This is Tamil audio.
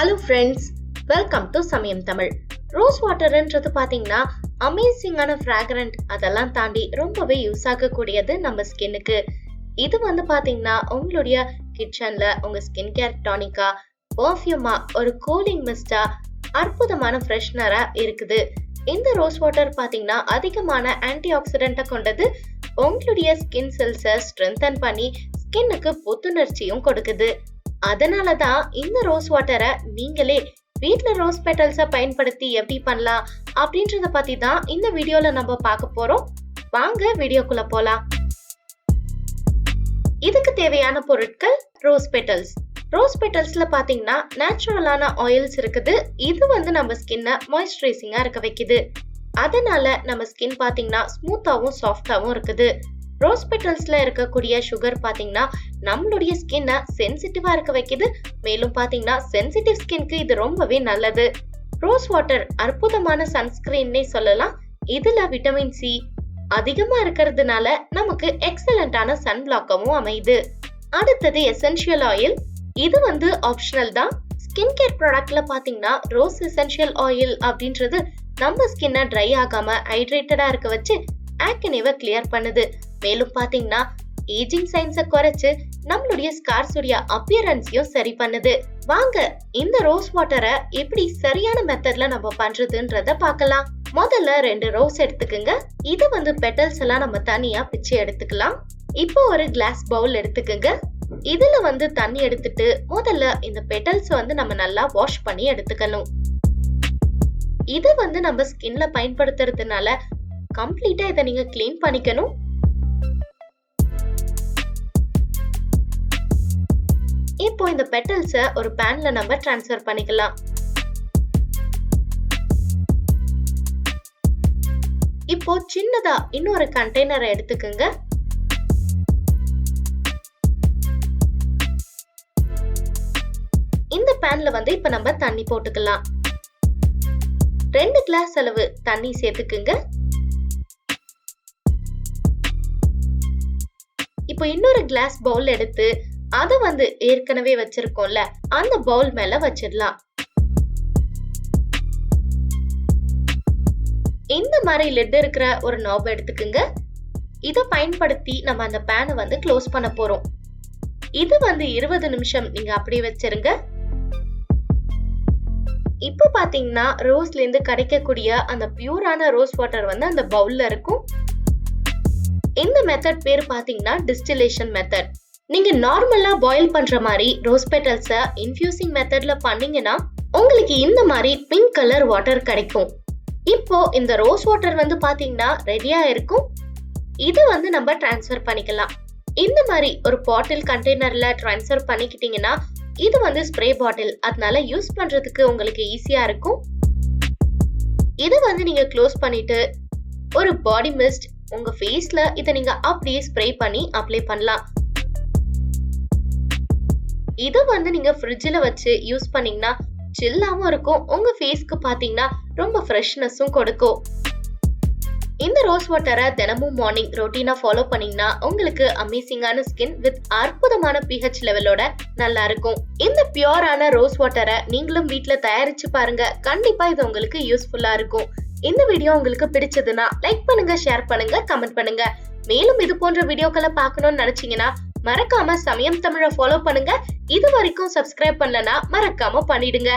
ஹலோ ஃப்ரெண்ட்ஸ், வெல்கம் டு சமயம் தமிழ். ரோஸ் வாட்டர்ன்றது பார்த்தீங்கன்னா அமேசிங்கான ஃப்ராக்ரண்ட், அதெல்லாம் தாண்டி ரொம்பவே யூஸ் ஆகக்கூடியது நம்ம ஸ்கின்னுக்கு. இது பார்த்தீங்கன்னா உங்களுடைய கிச்சன்ல உங்க ஸ்கின் கேர் டானிக்கா, பர்ஃப்யூமா, ஒரு கூலிங் மிஸ்டா, அற்புதமான ஃப்ரெஷ்னரா இருக்குது. இந்த ரோஸ் வாட்டர் பார்த்தீங்கன்னா அதிகமான ஆன்டி ஆக்சிடென்ட்டை கொண்டது. உங்களுடைய ஸ்கின் செல்ஸை ஸ்ட்ரென்தன் பண்ணி ஸ்கின்னுக்கு புத்துணர்ச்சியும் கொடுக்குது. அதனாலதான் இந்த ரோஸ் வாட்டரை நீங்களே வீட்ல ரோஸ் பெட்டல்ஸை பயன்படுத்தி எப்படி பண்ணலாம் அப்படின்றத பத்தி தான் இந்த வீடியோல நம்ம பார்க்க போறோம். வாங்க வீடியோக்குள்ள போலாம். இதுக்கு தேவையான பொருட்கள் ரோஸ் பெட்டல்ஸ். ரோஸ் பெட்டல்ஸ்ல பாத்தீங்கன்னா நேச்சுரலான ஆயில்ஸ் இருக்குது. இது நம்ம ஸ்கின்னை மாய்ஸ்சரைசிங்கா இருக்க வைக்குது. அதனால நம்ம ஸ்கின் பாத்தீங்கன்னா ஸ்மூத்தாவும் சாஃப்டாவும் இருக்குது. ரோஸ் பெட்டல்ஸ்ல இருக்கக்கூடிய சுகர் பாத்தீங்கன்னா நம்மளுடைய ஸ்கின்னை சென்சிட்டிவா இருக்க வைக்குது. மேலும் பாத்தீங்கன்னா சென்சிட்டிவ் ஸ்கின்க்கு இது ரொம்பவே நல்லது. ரோஸ் வாட்டர் அற்புதமான சன்ஸ்கிரீன்னே சொல்லலாம். இதுல விட்டமின் சி அதிகமா இருக்கிறதுனால நமக்கு எக்ஸலண்டான சன் பிளாக்கவும் அமையுது. அடுத்தது எசென்ஷியல் ஆயில். இது ஆப்ஷனல் தான். ஸ்கின் கேர் ப்ராடக்ட்ல பாத்தீங்கன்னா ரோஸ் எசென்ஷியல் ஆயில் அப்படின்றது நம்ம ஸ்கின்னை ட்ரை ஆகாம ஹைட்ரேட்டடா இருக்க வச்சு ஆக்னேவை கிளியர் பண்ணுது. மேலும் பாத்தீங்கன்னா ஏஜிங் சைன்ஸை குறைச்சு நம்மளுடைய ஸ்கார்ஸ் உடைய அப்பியரன்ஸையும் சரி பண்ணுது. வாங்க இந்த ரோஸ் வாட்டரை எப்படி சரியான மெத்தட்ல நம்ம பண்றதுன்றத பார்க்கலாம். முதல்ல 2 ரோஸ் எடுத்துக்குங்க. இது பெட்டல்ஸ் எல்லாம் நம்ம தனியா பிச்சு எடுத்துக்கலாம். இப்போ ஒரு கிளாஸ் பவுல் எடுத்துக்குங்க. இதுல தண்ணி எடுத்துட்டு முதல்ல இந்த பெட்டல்ஸ் நம்ம நல்லா வாஷ் பண்ணி எடுத்துக்கணும். இது நம்ம ஸ்கின்ல பயன்படுத்துறதுனால கம்ப்ளீட்டா இதை நீங்க கிளீன் பண்ணிக்கணும். இப்போ இந்த பெட்டல்ஸ ஒரு பேன்ல நம்ம ட்ரான்ஸ்ஃபர் பண்ணிக்கலாம். இப்போ சின்னதா இன்னொரு கண்டெய்னரை எடுத்துக்கங்க. இந்த பேன்ல இப்ப நம்ம தண்ணி போட்டுக்கலாம். 2 கிளாஸ் அளவு தண்ணி சேர்த்துக்குங்க. இப்போ இன்னொரு கிளாஸ் பவுல் எடுத்து அத ஏற்கனவே வச்சிருக்கோம்ல அந்த பவுல் மேல வச்சிடலாம். இந்த மாதிரி லிட் இருக்கிற ஒரு நாப் எடுத்துக்குங்க. இத பயன்படுத்தி நம்ம அந்த பேனை க்ளோஸ் பண்ண போறோம். இது 20 நிமிஷம் நீங்க அப்படியே வச்சிருங்க. இப்ப பாத்தீங்கன்னா ரோஸ்ல இருந்து கிடைக்கக்கூடிய அந்த பியூரான ரோஸ் வாட்டர் அந்த பவுல்ல இருக்கும். இந்த மெத்தட் பேர் பாத்தீங்கன்னா டிஸ்டிலேஷன் மெத்தட். நீங்க நார்மலா பாயில் பண்ற மாதிரி ரோஸ் பெட்டல்ஸ இன்ஃபியூசிங் மெத்தட்ல பண்ணீங்கன்னா உங்களுக்கு இந்த மாதிரி பிங்க் கலர் வாட்டர் கிடைக்கும். இப்போ இந்த ரோஸ் வாட்டர் பாத்தீங்கன்னா ரெடியா இருக்கும். இது நம்ம டிரான்ஸ்ஃபர் பண்ணிக்கலாம். இந்த மாதிரி ஒரு பாட்டில் கண்டெய்னர்ல டிரான்ஸ்ஃபர் பண்ணிக்கிட்டீங்கன்னா இது ஸ்ப்ரே பாட்டில், அதனால யூஸ் பண்றதுக்கு உங்களுக்கு ஈஸியா இருக்கும். இது நீங்க க்ளோஸ் பண்ணிட்டு ஒரு பாடி மிஸ்ட் உங்க ஃபேஸ்ல இத நீங்க அப்படியே ஸ்ப்ரே பண்ணி அப்ளை பண்ணலாம். இத நீங்க ஃப்ரிட்ஜ்ல வச்சு யூஸ் பண்ணீங்கன்னா சில்லாவும் இருக்கும். உங்க ஃபேஸ்க்கு பாத்தீங்கன்னா ரொம்ப ஃப்ரெஷ்னஸும் கொடுக்கும். இந்த ரோஸ் வாட்டரை தினமும் மார்னிங் ரொட்டீனா ஃபாலோ பண்ணீங்கன்னா உங்களுக்கு அமேசிங்கான ஸ்கின் வித் அற்புதமான pH லெவலோட நல்லா இருக்கும். இந்த பியூரான ரோஸ் வாட்டரை நீங்களும் வீட்ல தயாரிச்சு பாருங்க. கண்டிப்பா இது உங்களுக்கு யூஸ்ஃபுல்லா இருக்கும். இந்த வீடியோ உங்களுக்கு பிடிச்சதுன்னா லைக் பண்ணுங்க, ஷேர் பண்ணுங்க, கமெண்ட் பண்ணுங்க. மேலும் இது போன்ற வீடியோக்களை பார்க்கணும்னு நினைச்சீங்கன்னா மறக்காம சமயம் தமிழை ஃபாலோ பண்ணுங்க. இது வரைக்கும் சப்ஸ்கிரைப் பண்ணலனா மறக்காம பண்ணிடுங்க.